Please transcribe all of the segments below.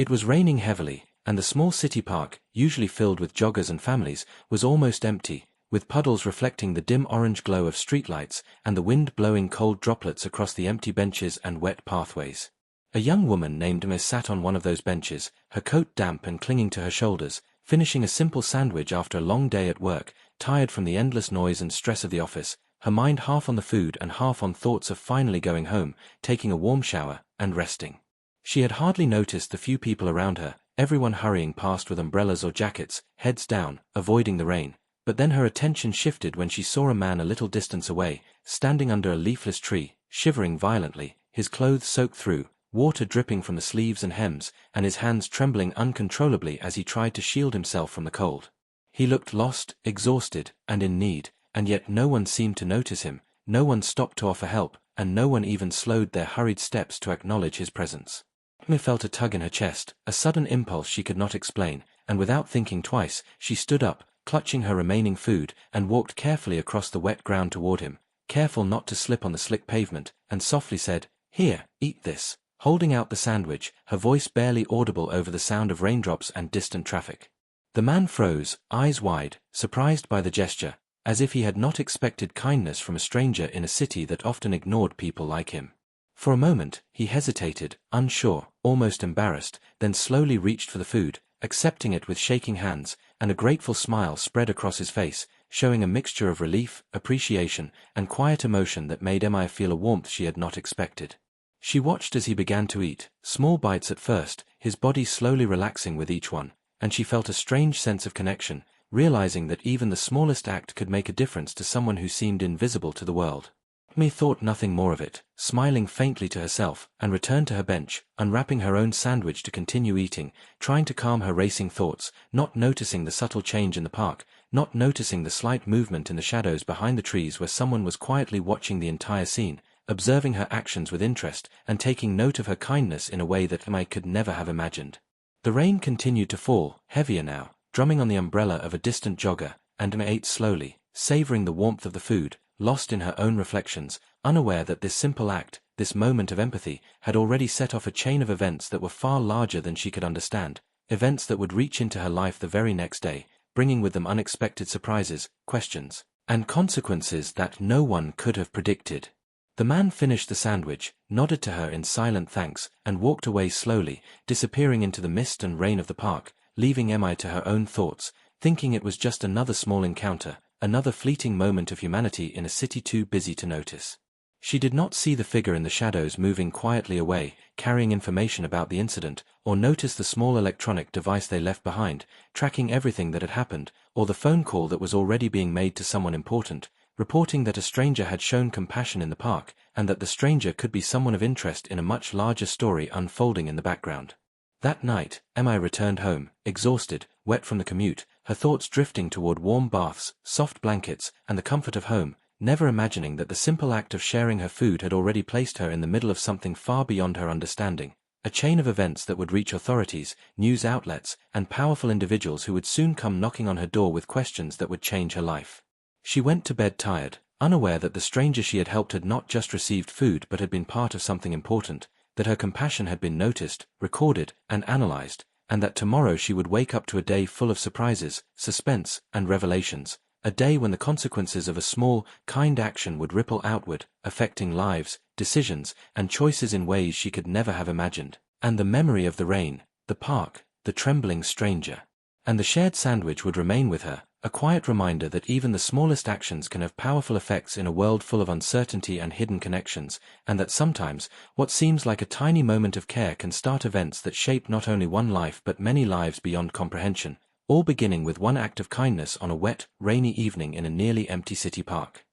It was raining heavily, and the small city park, usually filled with joggers and families, was almost empty, with puddles reflecting the dim orange glow of streetlights and the wind blowing cold droplets across the empty benches and wet pathways. A young woman named Miss sat on one of those benches, her coat damp and clinging to her shoulders, finishing a simple sandwich after a long day at work, tired from the endless noise and stress of the office, her mind half on the food and half on thoughts of finally going home, taking a warm shower, and resting. She had hardly noticed the few people around her, everyone hurrying past with umbrellas or jackets, heads down, avoiding the rain, but then her attention shifted when she saw a man a little distance away, standing under a leafless tree, shivering violently, his clothes soaked through, water dripping from the sleeves and hems, and his hands trembling uncontrollably as he tried to shield himself from the cold. He looked lost, exhausted, and in need, and yet no one seemed to notice him, no one stopped to offer help, and no one even slowed their hurried steps to acknowledge his presence. Emma felt a tug in her chest, a sudden impulse she could not explain, and without thinking twice, she stood up, clutching her remaining food, and walked carefully across the wet ground toward him, careful not to slip on the slick pavement, and softly said, "Here, eat this," holding out the sandwich, her voice barely audible over the sound of raindrops and distant traffic. The man froze, eyes wide, surprised by the gesture, as if he had not expected kindness from a stranger in a city that often ignored people like him. For a moment, he hesitated, unsure, almost embarrassed, then slowly reached for the food, accepting it with shaking hands, and a grateful smile spread across his face, showing a mixture of relief, appreciation, and quiet emotion that made Emma feel a warmth she had not expected. She watched as he began to eat, small bites at first, his body slowly relaxing with each one, and she felt a strange sense of connection, realizing that even the smallest act could make a difference to someone who seemed invisible to the world. Emma thought nothing more of it, smiling faintly to herself, and returned to her bench, unwrapping her own sandwich to continue eating, trying to calm her racing thoughts, not noticing the subtle change in the park, not noticing the slight movement in the shadows behind the trees where someone was quietly watching the entire scene, observing her actions with interest, and taking note of her kindness in a way that Emma could never have imagined. The rain continued to fall, heavier now, drumming on the umbrella of a distant jogger, and Emma ate slowly, savoring the warmth of the food, lost in her own reflections, unaware that this simple act, this moment of empathy, had already set off a chain of events that were far larger than she could understand, events that would reach into her life the very next day, bringing with them unexpected surprises, questions, and consequences that no one could have predicted. The man finished the sandwich, nodded to her in silent thanks, and walked away slowly, disappearing into the mist and rain of the park, leaving Emma to her own thoughts, thinking it was just another small encounter, another fleeting moment of humanity in a city too busy to notice. She did not see the figure in the shadows moving quietly away, carrying information about the incident, or notice the small electronic device they left behind, tracking everything that had happened, or the phone call that was already being made to someone important, reporting that a stranger had shown compassion in the park, and that the stranger could be someone of interest in a much larger story unfolding in the background. That night, Emma returned home, exhausted, wet from the commute, her thoughts drifting toward warm baths, soft blankets, and the comfort of home, never imagining that the simple act of sharing her food had already placed her in the middle of something far beyond her understanding, a chain of events that would reach authorities, news outlets, and powerful individuals who would soon come knocking on her door with questions that would change her life. She went to bed tired, unaware that the stranger she had helped had not just received food but had been part of something important, that her compassion had been noticed, recorded, and analyzed, and that tomorrow she would wake up to a day full of surprises, suspense, and revelations, a day when the consequences of a small, kind action would ripple outward, affecting lives, decisions, and choices in ways she could never have imagined. And the memory of the rain, the park, the trembling stranger, and the shared sandwich would remain with her, a quiet reminder that even the smallest actions can have powerful effects in a world full of uncertainty and hidden connections, and that sometimes, what seems like a tiny moment of care can start events that shape not only one life but many lives beyond comprehension, all beginning with one act of kindness on a wet, rainy evening in a nearly empty city park.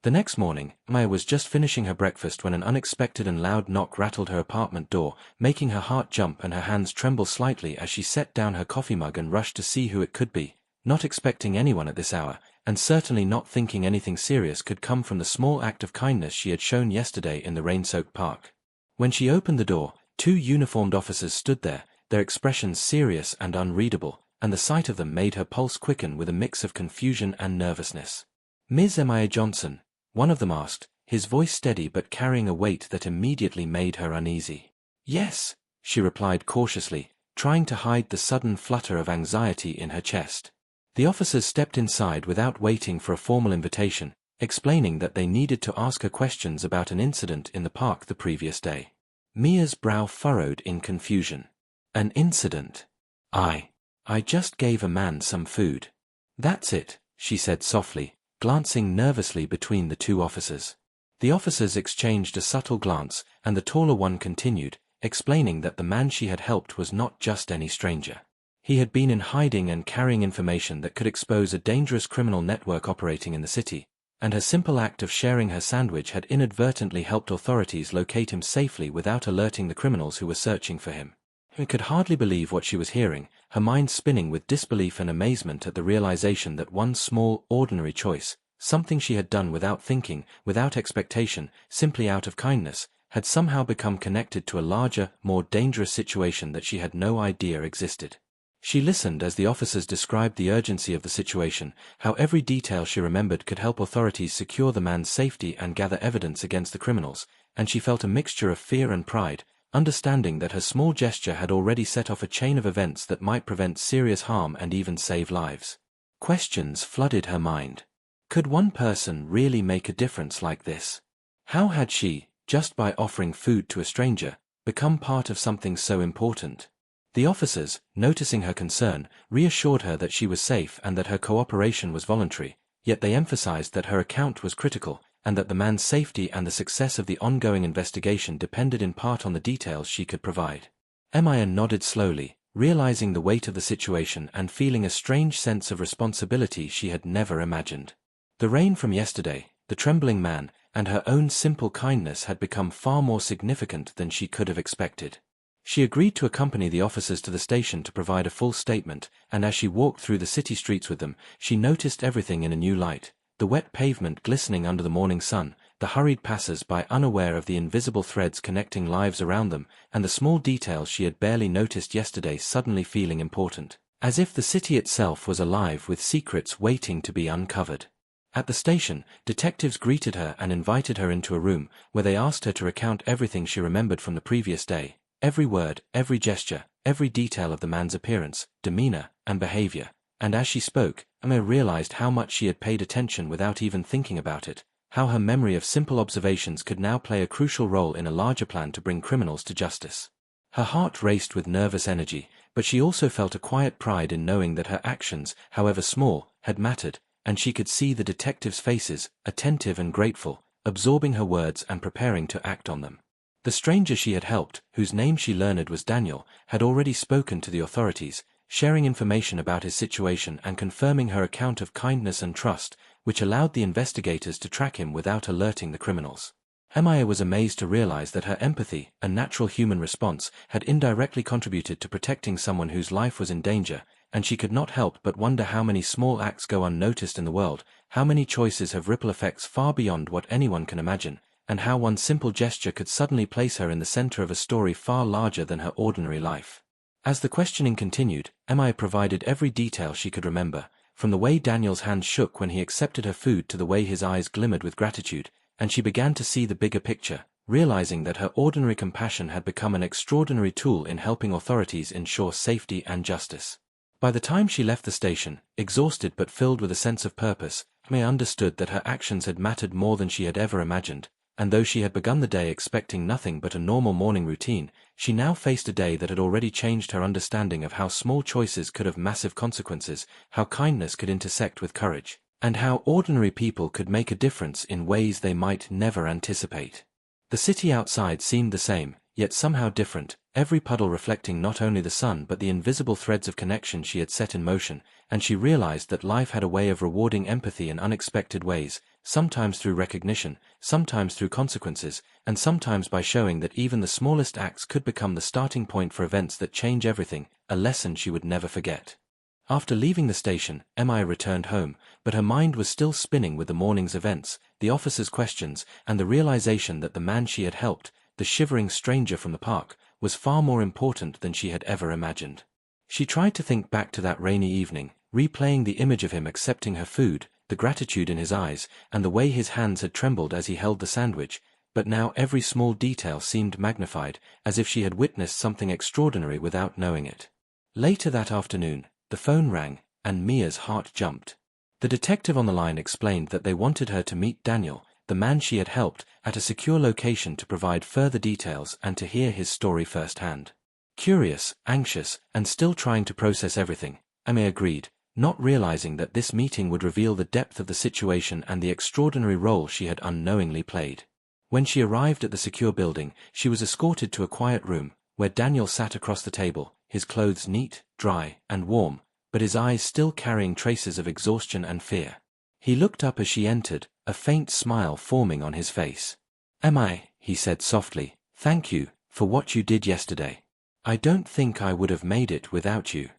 The next morning, Maya was just finishing her breakfast when an unexpected and loud knock rattled her apartment door, making her heart jump and her hands tremble slightly as she set down her coffee mug and rushed to see who it could be, not expecting anyone at this hour, and certainly not thinking anything serious could come from the small act of kindness she had shown yesterday in the rain-soaked park. When she opened the door, two uniformed officers stood there, their expressions serious and unreadable, and the sight of them made her pulse quicken with a mix of confusion and nervousness. "Ms. Emma Johnson," one of them asked, his voice steady but carrying a weight that immediately made her uneasy. "Yes," she replied cautiously, trying to hide the sudden flutter of anxiety in her chest. The officers stepped inside without waiting for a formal invitation, explaining that they needed to ask her questions about an incident in the park the previous day. Mia's brow furrowed in confusion. An incident? I just gave a man some food. That's it, she said softly, glancing nervously between the two officers. The officers exchanged a subtle glance, and the taller one continued, explaining that the man she had helped was not just any stranger. He had been in hiding and carrying information that could expose a dangerous criminal network operating in the city, and her simple act of sharing her sandwich had inadvertently helped authorities locate him safely without alerting the criminals who were searching for him. She could hardly believe what she was hearing, her mind spinning with disbelief and amazement at the realization that one small, ordinary choice, something she had done without thinking, without expectation, simply out of kindness, had somehow become connected to a larger, more dangerous situation that she had no idea existed. She listened as the officers described the urgency of the situation, how every detail she remembered could help authorities secure the man's safety and gather evidence against the criminals, and she felt a mixture of fear and pride, understanding that her small gesture had already set off a chain of events that might prevent serious harm and even save lives. Questions flooded her mind. Could one person really make a difference like this? How had she, just by offering food to a stranger, become part of something so important? The officers, noticing her concern, reassured her that she was safe and that her cooperation was voluntary, yet they emphasized that her account was critical, and that the man's safety and the success of the ongoing investigation depended in part on the details she could provide. Maya nodded slowly, realizing the weight of the situation and feeling a strange sense of responsibility she had never imagined. The rain from yesterday, the trembling man, and her own simple kindness had become far more significant than she could have expected. She agreed to accompany the officers to the station to provide a full statement, and as she walked through the city streets with them, she noticed everything in a new light. The wet pavement glistening under the morning sun, the hurried passers-by unaware of the invisible threads connecting lives around them, and the small details she had barely noticed yesterday suddenly feeling important, as if the city itself was alive with secrets waiting to be uncovered. At the station, detectives greeted her and invited her into a room, where they asked her to recount everything she remembered from the previous day, every word, every gesture, every detail of the man's appearance, demeanor, and behavior. And as she spoke, Emma realized how much she had paid attention without even thinking about it, how her memory of simple observations could now play a crucial role in a larger plan to bring criminals to justice. Her heart raced with nervous energy, but she also felt a quiet pride in knowing that her actions, however small, had mattered, and she could see the detectives' faces, attentive and grateful, absorbing her words and preparing to act on them. The stranger she had helped, whose name she learned was Daniel, had already spoken to the authorities, sharing information about his situation and confirming her account of kindness and trust, which allowed the investigators to track him without alerting the criminals. Maya was amazed to realize that her empathy, a natural human response, had indirectly contributed to protecting someone whose life was in danger, and she could not help but wonder how many small acts go unnoticed in the world, how many choices have ripple effects far beyond what anyone can imagine, and how one simple gesture could suddenly place her in the center of a story far larger than her ordinary life. As the questioning continued, Maya provided every detail she could remember, from the way Daniel's hand shook when he accepted her food to the way his eyes glimmered with gratitude, and she began to see the bigger picture, realizing that her ordinary compassion had become an extraordinary tool in helping authorities ensure safety and justice. By the time she left the station, exhausted but filled with a sense of purpose, Maya understood that her actions had mattered more than she had ever imagined, and though she had begun the day expecting nothing but a normal morning routine, she now faced a day that had already changed her understanding of how small choices could have massive consequences, how kindness could intersect with courage, and how ordinary people could make a difference in ways they might never anticipate. The city outside seemed the same, yet somehow different, every puddle reflecting not only the sun but the invisible threads of connection she had set in motion, and she realized that life had a way of rewarding empathy in unexpected ways, sometimes through recognition, sometimes through consequences, and sometimes by showing that even the smallest acts could become the starting point for events that change everything, a lesson she would never forget. After leaving the station, Maya returned home, but her mind was still spinning with the morning's events, the officers' questions, and the realization that the man she had helped, the shivering stranger from the park, was far more important than she had ever imagined. She tried to think back to that rainy evening, replaying the image of him accepting her food, the gratitude in his eyes, and the way his hands had trembled as he held the sandwich, but now every small detail seemed magnified, as if she had witnessed something extraordinary without knowing it. Later that afternoon, the phone rang, and Mia's heart jumped. The detective on the line explained that they wanted her to meet Daniel, the man she had helped, at a secure location to provide further details and to hear his story firsthand. Curious, anxious, and still trying to process everything, Ame agreed, not realizing that this meeting would reveal the depth of the situation and the extraordinary role she had unknowingly played. When she arrived at the secure building, she was escorted to a quiet room, where Daniel sat across the table, his clothes neat, dry, and warm, but his eyes still carrying traces of exhaustion and fear. He looked up as she entered, a faint smile forming on his face. He said softly, "Thank you for what you did yesterday. I don't think I would have made it without you."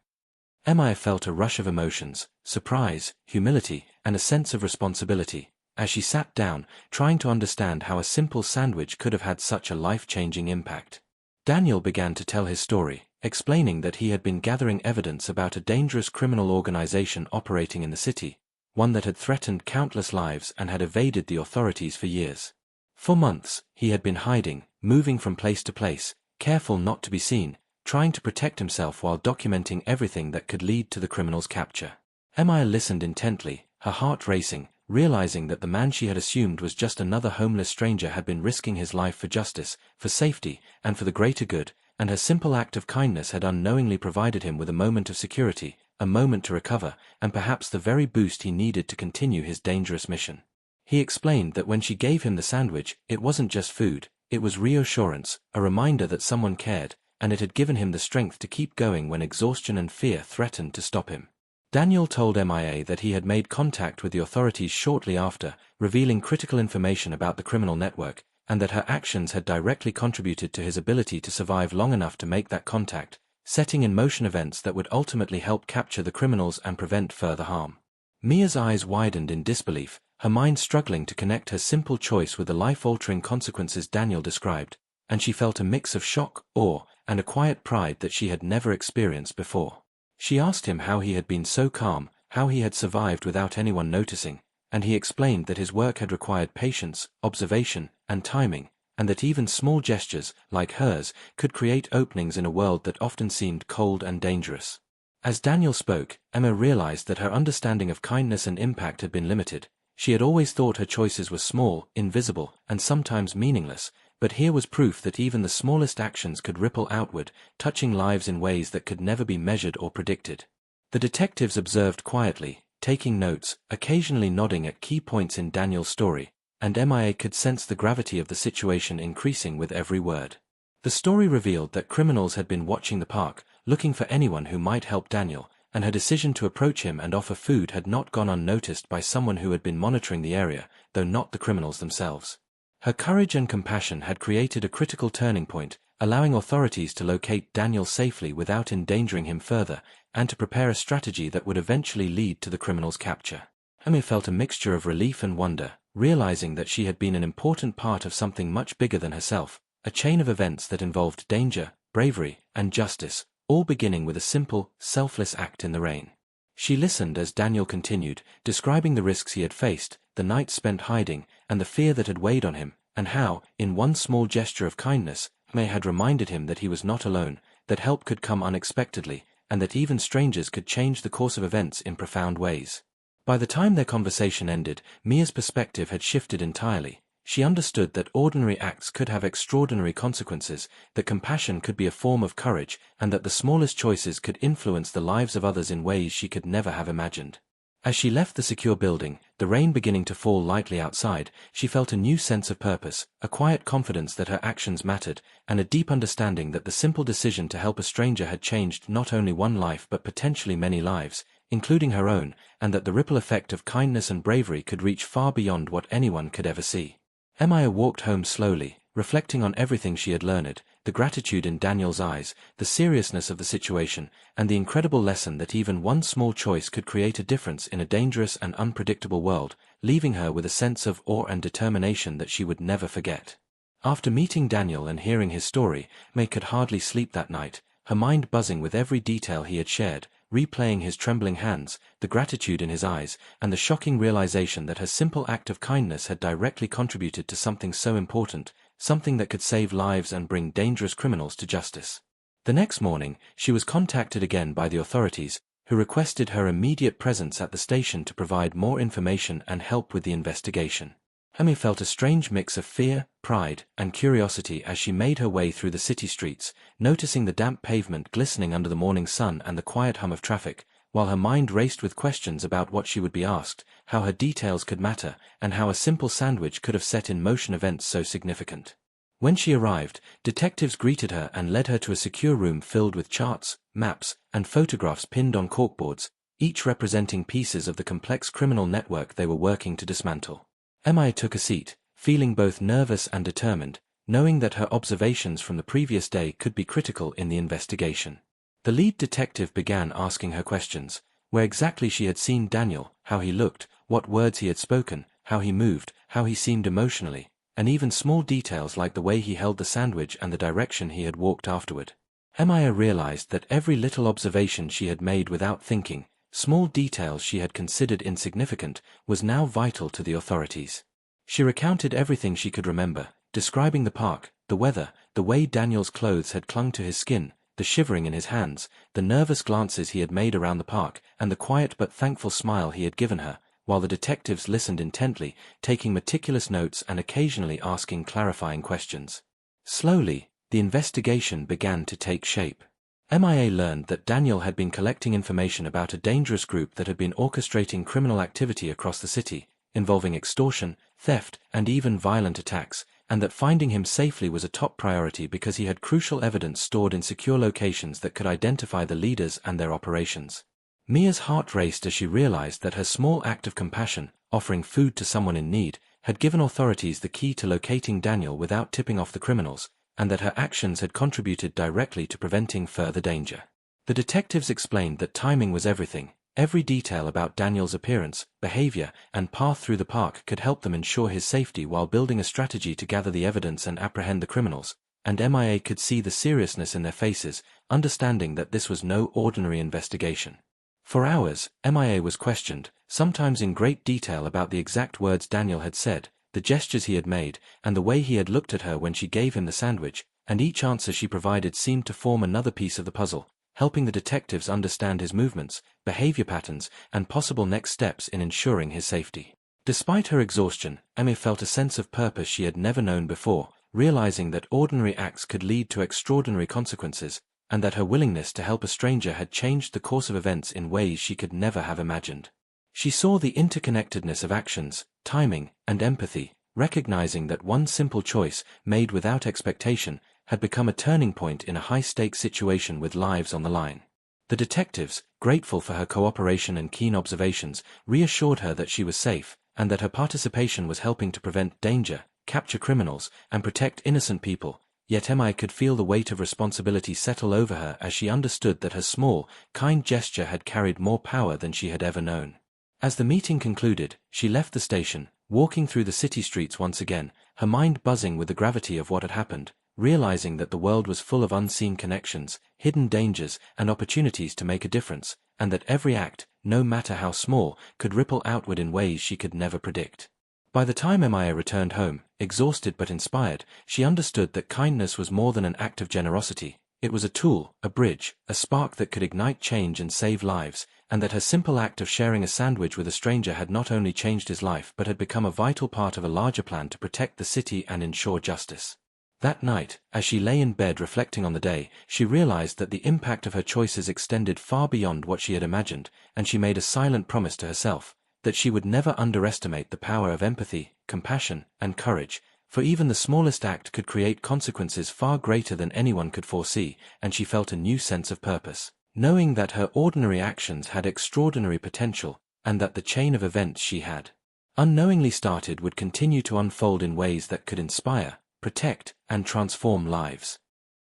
Emma felt a rush of emotions, surprise, humility, and a sense of responsibility, as she sat down, trying to understand how a simple sandwich could have had such a life-changing impact. Daniel began to tell his story, explaining that he had been gathering evidence about a dangerous criminal organization operating in the city, one that had threatened countless lives and had evaded the authorities for years. For months, he had been hiding, moving from place to place, careful not to be seen, trying to protect himself while documenting everything that could lead to the criminal's capture. Emma listened intently, her heart racing, realizing that the man she had assumed was just another homeless stranger had been risking his life for justice, for safety, and for the greater good, and her simple act of kindness had unknowingly provided him with a moment of security, a moment to recover, and perhaps the very boost he needed to continue his dangerous mission. He explained that when she gave him the sandwich, it wasn't just food, it was reassurance, a reminder that someone cared, and it had given him the strength to keep going when exhaustion and fear threatened to stop him. Daniel told MIA that he had made contact with the authorities shortly after, revealing critical information about the criminal network, and that her actions had directly contributed to his ability to survive long enough to make that contact, setting in motion events that would ultimately help capture the criminals and prevent further harm. Mia's eyes widened in disbelief, her mind struggling to connect her simple choice with the life-altering consequences Daniel described, and she felt a mix of shock, awe, and a quiet pride that she had never experienced before. She asked him how he had been so calm, how he had survived without anyone noticing, and he explained that his work had required patience, observation, and timing, and that even small gestures, like hers, could create openings in a world that often seemed cold and dangerous. As Daniel spoke, Emma realized that her understanding of kindness and impact had been limited. She had always thought her choices were small, invisible, and sometimes meaningless, but here was proof that even the smallest actions could ripple outward, touching lives in ways that could never be measured or predicted. The detectives observed quietly, taking notes, occasionally nodding at key points in Daniel's story, and MIA could sense the gravity of the situation increasing with every word. The story revealed that criminals had been watching the park, looking for anyone who might help Daniel, and her decision to approach him and offer food had not gone unnoticed by someone who had been monitoring the area, though not the criminals themselves. Her courage and compassion had created a critical turning point, allowing authorities to locate Daniel safely without endangering him further, and to prepare a strategy that would eventually lead to the criminal's capture. Amy felt a mixture of relief and wonder, realizing that she had been an important part of something much bigger than herself, a chain of events that involved danger, bravery, and justice, all beginning with a simple, selfless act in the rain. She listened as Daniel continued, describing the risks he had faced, the nights spent hiding, and the fear that had weighed on him, and how, in one small gesture of kindness, May had reminded him that he was not alone, that help could come unexpectedly, and that even strangers could change the course of events in profound ways. By the time their conversation ended, Mia's perspective had shifted entirely. She understood that ordinary acts could have extraordinary consequences, that compassion could be a form of courage, and that the smallest choices could influence the lives of others in ways she could never have imagined. As she left the secure building, the rain beginning to fall lightly outside, she felt a new sense of purpose, a quiet confidence that her actions mattered, and a deep understanding that the simple decision to help a stranger had changed not only one life but potentially many lives, including her own, and that the ripple effect of kindness and bravery could reach far beyond what anyone could ever see. Emma walked home slowly, reflecting on everything she had learned, the gratitude in Daniel's eyes, the seriousness of the situation, and the incredible lesson that even one small choice could create a difference in a dangerous and unpredictable world, leaving her with a sense of awe and determination that she would never forget. After meeting Daniel and hearing his story, May could hardly sleep that night, her mind buzzing with every detail he had shared, replaying his trembling hands, the gratitude in his eyes, and the shocking realization that her simple act of kindness had directly contributed to something so important, something that could save lives and bring dangerous criminals to justice. The next morning, she was contacted again by the authorities, who requested her immediate presence at the station to provide more information and help with the investigation. Amy felt a strange mix of fear, pride, and curiosity as she made her way through the city streets, noticing the damp pavement glistening under the morning sun and the quiet hum of traffic, while her mind raced with questions about what she would be asked, how her details could matter, and how a simple sandwich could have set in motion events so significant. When she arrived, detectives greeted her and led her to a secure room filled with charts, maps, and photographs pinned on corkboards, each representing pieces of the complex criminal network they were working to dismantle. Emma took a seat, feeling both nervous and determined, knowing that her observations from the previous day could be critical in the investigation. The lead detective began asking her questions: where exactly she had seen Daniel, how he looked, what words he had spoken, how he moved, how he seemed emotionally, and even small details like the way he held the sandwich and the direction he had walked afterward. Emma realized that every little observation she had made without thinking, small details she had considered insignificant, was now vital to the authorities. She recounted everything she could remember, describing the park, the weather, the way Daniel's clothes had clung to his skin, the shivering in his hands, the nervous glances he had made around the park, and the quiet but thankful smile he had given her, while the detectives listened intently, taking meticulous notes and occasionally asking clarifying questions. Slowly, the investigation began to take shape. MIA learned that Daniel had been collecting information about a dangerous group that had been orchestrating criminal activity across the city, involving extortion, theft, and even violent attacks, and that finding him safely was a top priority because he had crucial evidence stored in secure locations that could identify the leaders and their operations. Mia's heart raced as she realized that her small act of compassion, offering food to someone in need, had given authorities the key to locating Daniel without tipping off the criminals, and that her actions had contributed directly to preventing further danger. The detectives explained that timing was everything. Every detail about Daniel's appearance, behavior, and path through the park could help them ensure his safety while building a strategy to gather the evidence and apprehend the criminals, and MIA could see the seriousness in their faces, understanding that this was no ordinary investigation. For hours, MIA was questioned, sometimes in great detail about the exact words Daniel had said, the gestures he had made, and the way he had looked at her when she gave him the sandwich, and each answer she provided seemed to form another piece of the puzzle, helping the detectives understand his movements, behavior patterns, and possible next steps in ensuring his safety. Despite her exhaustion, Emma felt a sense of purpose she had never known before, realizing that ordinary acts could lead to extraordinary consequences, and that her willingness to help a stranger had changed the course of events in ways she could never have imagined. She saw the interconnectedness of actions, timing, and empathy, recognizing that one simple choice, made without expectation, had become a turning point in a high-stakes situation with lives on the line. The detectives, grateful for her cooperation and keen observations, reassured her that she was safe, and that her participation was helping to prevent danger, capture criminals, and protect innocent people, yet Emma could feel the weight of responsibility settle over her as she understood that her small, kind gesture had carried more power than she had ever known. As the meeting concluded, she left the station, walking through the city streets once again, her mind buzzing with the gravity of what had happened, realizing that the world was full of unseen connections, hidden dangers, and opportunities to make a difference, and that every act, no matter how small, could ripple outward in ways she could never predict. By the time Emma returned home, exhausted but inspired, she understood that kindness was more than an act of generosity. It was a tool, a bridge, a spark that could ignite change and save lives, and that her simple act of sharing a sandwich with a stranger had not only changed his life but had become a vital part of a larger plan to protect the city and ensure justice. That night, as she lay in bed reflecting on the day, she realized that the impact of her choices extended far beyond what she had imagined, and she made a silent promise to herself that she would never underestimate the power of empathy, compassion, and courage, for even the smallest act could create consequences far greater than anyone could foresee, and she felt a new sense of purpose, knowing that her ordinary actions had extraordinary potential, and that the chain of events she had unknowingly started would continue to unfold in ways that could inspire, protect, and transform lives.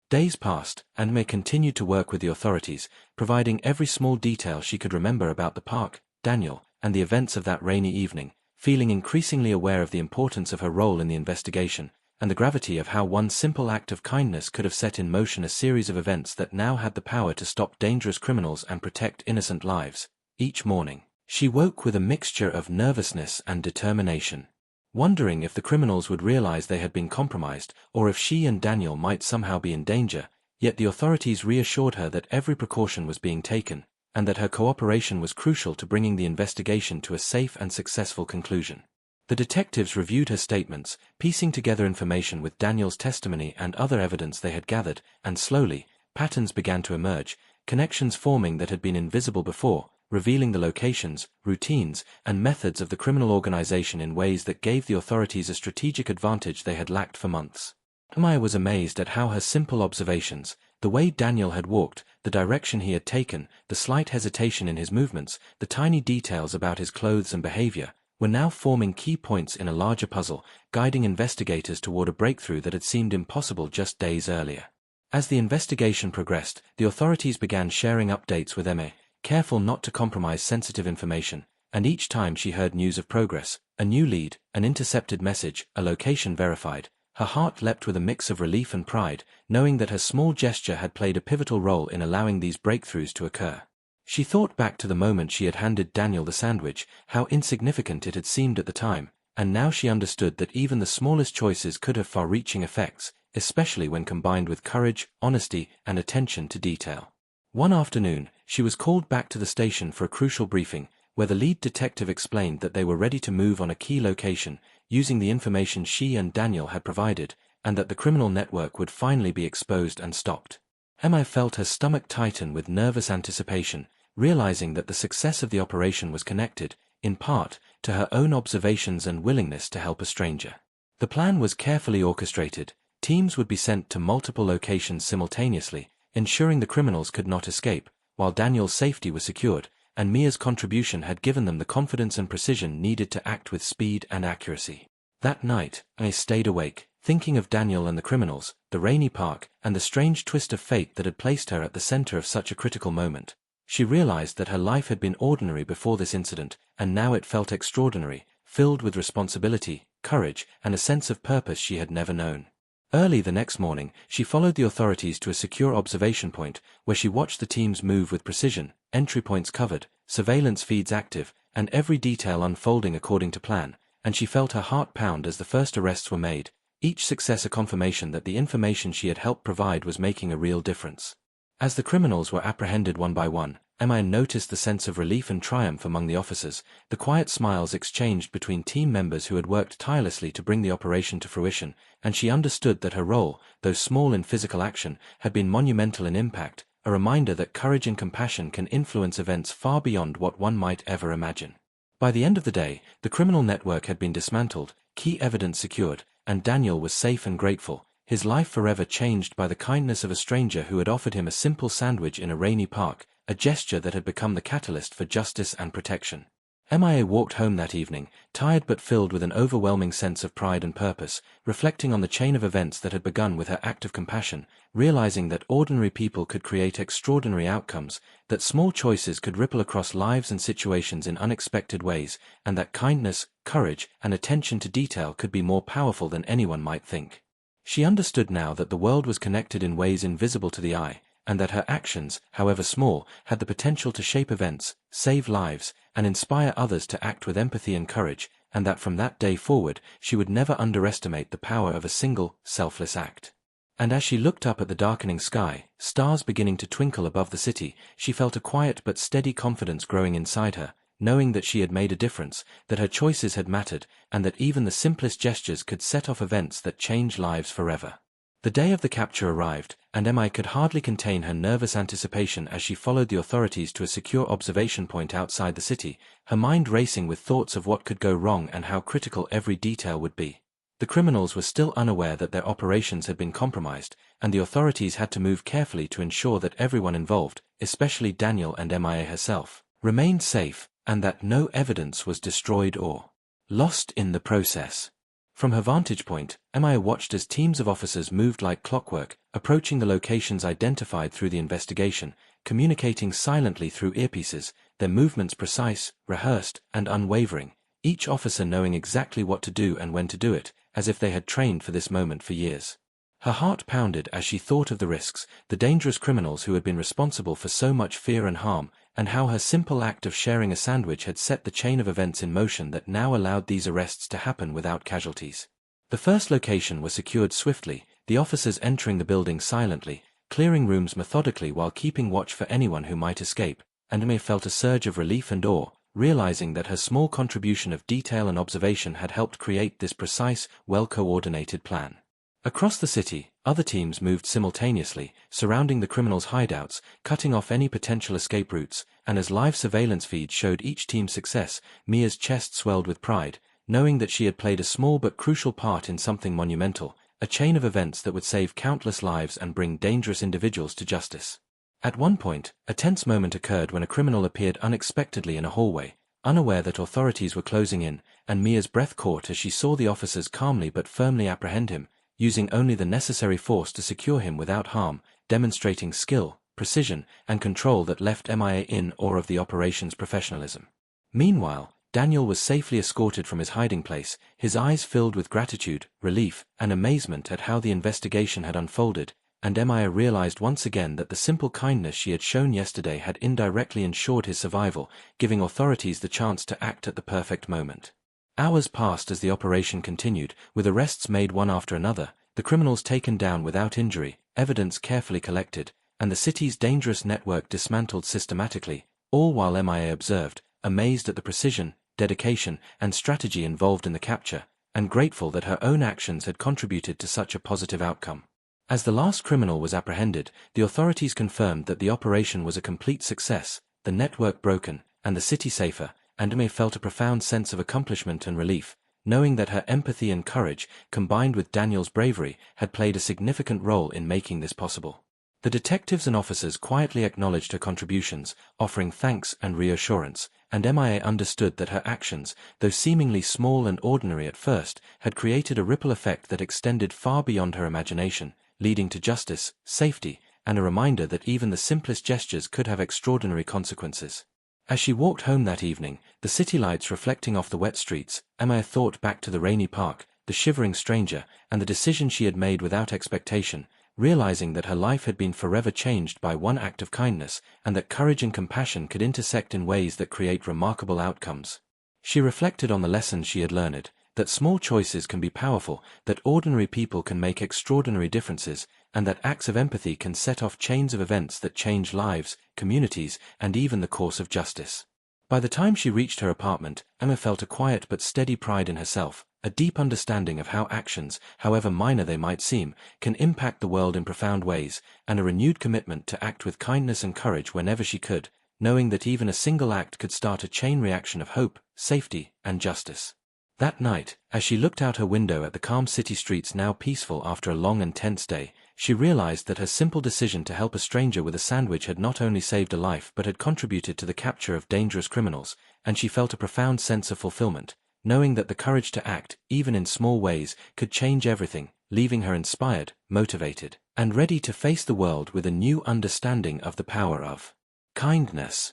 Days passed, and May continued to work with the authorities, providing every small detail she could remember about the park, Daniel, and the events of that rainy evening, feeling increasingly aware of the importance of her role in the investigation, and the gravity of how one simple act of kindness could have set in motion a series of events that now had the power to stop dangerous criminals and protect innocent lives. Each morning, she woke with a mixture of nervousness and determination, wondering if the criminals would realize they had been compromised, or if she and Daniel might somehow be in danger. Yet the authorities reassured her that every precaution was being taken, and that her cooperation was crucial to bringing the investigation to a safe and successful conclusion. The detectives reviewed her statements, piecing together information with Daniel's testimony and other evidence they had gathered, and slowly, patterns began to emerge, connections forming that had been invisible before, revealing the locations, routines, and methods of the criminal organization in ways that gave the authorities a strategic advantage they had lacked for months. Maya was amazed at how her simple observations, the way Daniel had walked, the direction he had taken, the slight hesitation in his movements, the tiny details about his clothes and behavior, were now forming key points in a larger puzzle, guiding investigators toward a breakthrough that had seemed impossible just days earlier. As the investigation progressed, the authorities began sharing updates with Emma, careful not to compromise sensitive information, and each time she heard news of progress, a new lead, an intercepted message, a location verified, her heart leapt with a mix of relief and pride, knowing that her small gesture had played a pivotal role in allowing these breakthroughs to occur. She thought back to the moment she had handed Daniel the sandwich, how insignificant it had seemed at the time, and now she understood that even the smallest choices could have far-reaching effects, especially when combined with courage, honesty, and attention to detail. One afternoon, she was called back to the station for a crucial briefing, where the lead detective explained that they were ready to move on a key location, using the information she and Daniel had provided, and that the criminal network would finally be exposed and stopped. Emma felt her stomach tighten with nervous anticipation, realizing that the success of the operation was connected, in part, to her own observations and willingness to help a stranger. The plan was carefully orchestrated. Teams would be sent to multiple locations simultaneously, ensuring the criminals could not escape, while Daniel's safety was secured, and Mia's contribution had given them the confidence and precision needed to act with speed and accuracy. That night, I stayed awake, thinking of Daniel and the criminals, the rainy park, and the strange twist of fate that had placed her at the center of such a critical moment. She realized that her life had been ordinary before this incident, and now it felt extraordinary, filled with responsibility, courage, and a sense of purpose she had never known. Early the next morning, she followed the authorities to a secure observation point, where she watched the teams move with precision, entry points covered, surveillance feeds active, and every detail unfolding according to plan, and she felt her heart pound as the first arrests were made, each success a confirmation that the information she had helped provide was making a real difference. As the criminals were apprehended one by one, Emma noticed the sense of relief and triumph among the officers, the quiet smiles exchanged between team members who had worked tirelessly to bring the operation to fruition, and she understood that her role, though small in physical action, had been monumental in impact, a reminder that courage and compassion can influence events far beyond what one might ever imagine. By the end of the day, the criminal network had been dismantled, key evidence secured, and Daniel was safe and grateful, his life forever changed by the kindness of a stranger who had offered him a simple sandwich in a rainy park, a gesture that had become the catalyst for justice and protection. Mia walked home that evening, tired but filled with an overwhelming sense of pride and purpose, reflecting on the chain of events that had begun with her act of compassion, realizing that ordinary people could create extraordinary outcomes, that small choices could ripple across lives and situations in unexpected ways, and that kindness, courage, and attention to detail could be more powerful than anyone might think. She understood now that the world was connected in ways invisible to the eye, and that her actions, however small, had the potential to shape events, save lives, and inspire others to act with empathy and courage, and that from that day forward she would never underestimate the power of a single, selfless act. And as she looked up at the darkening sky, stars beginning to twinkle above the city, she felt a quiet but steady confidence growing inside her, knowing that she had made a difference, that her choices had mattered, and that even the simplest gestures could set off events that change lives forever. The day of the capture arrived, and Emma could hardly contain her nervous anticipation as she followed the authorities to a secure observation point outside the city, her mind racing with thoughts of what could go wrong and how critical every detail would be. The criminals were still unaware that their operations had been compromised, and the authorities had to move carefully to ensure that everyone involved, especially Daniel and Mia herself, remained safe, and that no evidence was destroyed or lost in the process. From her vantage point, Mia watched as teams of officers moved like clockwork, approaching the locations identified through the investigation, communicating silently through earpieces, their movements precise, rehearsed, and unwavering, each officer knowing exactly what to do and when to do it, as if they had trained for this moment for years. Her heart pounded as she thought of the risks, the dangerous criminals who had been responsible for so much fear and harm, and how her simple act of sharing a sandwich had set the chain of events in motion that now allowed these arrests to happen without casualties. The first location was secured swiftly, the officers entering the building silently, clearing rooms methodically while keeping watch for anyone who might escape, and May felt a surge of relief and awe, realizing that her small contribution of detail and observation had helped create this precise, well-coordinated plan. Across the city, other teams moved simultaneously, surrounding the criminals' hideouts, cutting off any potential escape routes, and as live surveillance feeds showed each team's success, Mia's chest swelled with pride, knowing that she had played a small but crucial part in something monumental, a chain of events that would save countless lives and bring dangerous individuals to justice. At one point, a tense moment occurred when a criminal appeared unexpectedly in a hallway, unaware that authorities were closing in, and Mia's breath caught as she saw the officers calmly but firmly apprehend him, using only the necessary force to secure him without harm, demonstrating skill, precision, and control that left Mia in awe of the operation's professionalism. Meanwhile, Daniel was safely escorted from his hiding place, his eyes filled with gratitude, relief, and amazement at how the investigation had unfolded, and Mia realized once again that the simple kindness she had shown yesterday had indirectly ensured his survival, giving authorities the chance to act at the perfect moment. Hours passed as the operation continued, with arrests made one after another, the criminals taken down without injury, evidence carefully collected, and the city's dangerous network dismantled systematically, all while Mia observed, amazed at the precision, dedication, and strategy involved in the capture, and grateful that her own actions had contributed to such a positive outcome. As the last criminal was apprehended, the authorities confirmed that the operation was a complete success, the network broken, and the city safer, and May felt a profound sense of accomplishment and relief, knowing that her empathy and courage, combined with Daniel's bravery, had played a significant role in making this possible. The detectives and officers quietly acknowledged her contributions, offering thanks and reassurance, and Mia understood that her actions, though seemingly small and ordinary at first, had created a ripple effect that extended far beyond her imagination, leading to justice, safety, and a reminder that even the simplest gestures could have extraordinary consequences. As she walked home that evening, the city lights reflecting off the wet streets, Mia thought back to the rainy park, the shivering stranger, and the decision she had made without expectation, realizing that her life had been forever changed by one act of kindness, and that courage and compassion could intersect in ways that create remarkable outcomes. She reflected on the lessons she had learned, that small choices can be powerful, that ordinary people can make extraordinary differences, and that acts of empathy can set off chains of events that change lives, communities, and even the course of justice. By the time she reached her apartment, Emma felt a quiet but steady pride in herself, a deep understanding of how actions, however minor they might seem, can impact the world in profound ways, and a renewed commitment to act with kindness and courage whenever she could, knowing that even a single act could start a chain reaction of hope, safety, and justice. That night, as she looked out her window at the calm city streets now peaceful after a long and tense day, she realized that her simple decision to help a stranger with a sandwich had not only saved a life but had contributed to the capture of dangerous criminals, and she felt a profound sense of fulfillment, knowing that the courage to act, even in small ways, could change everything, leaving her inspired, motivated, and ready to face the world with a new understanding of the power of kindness.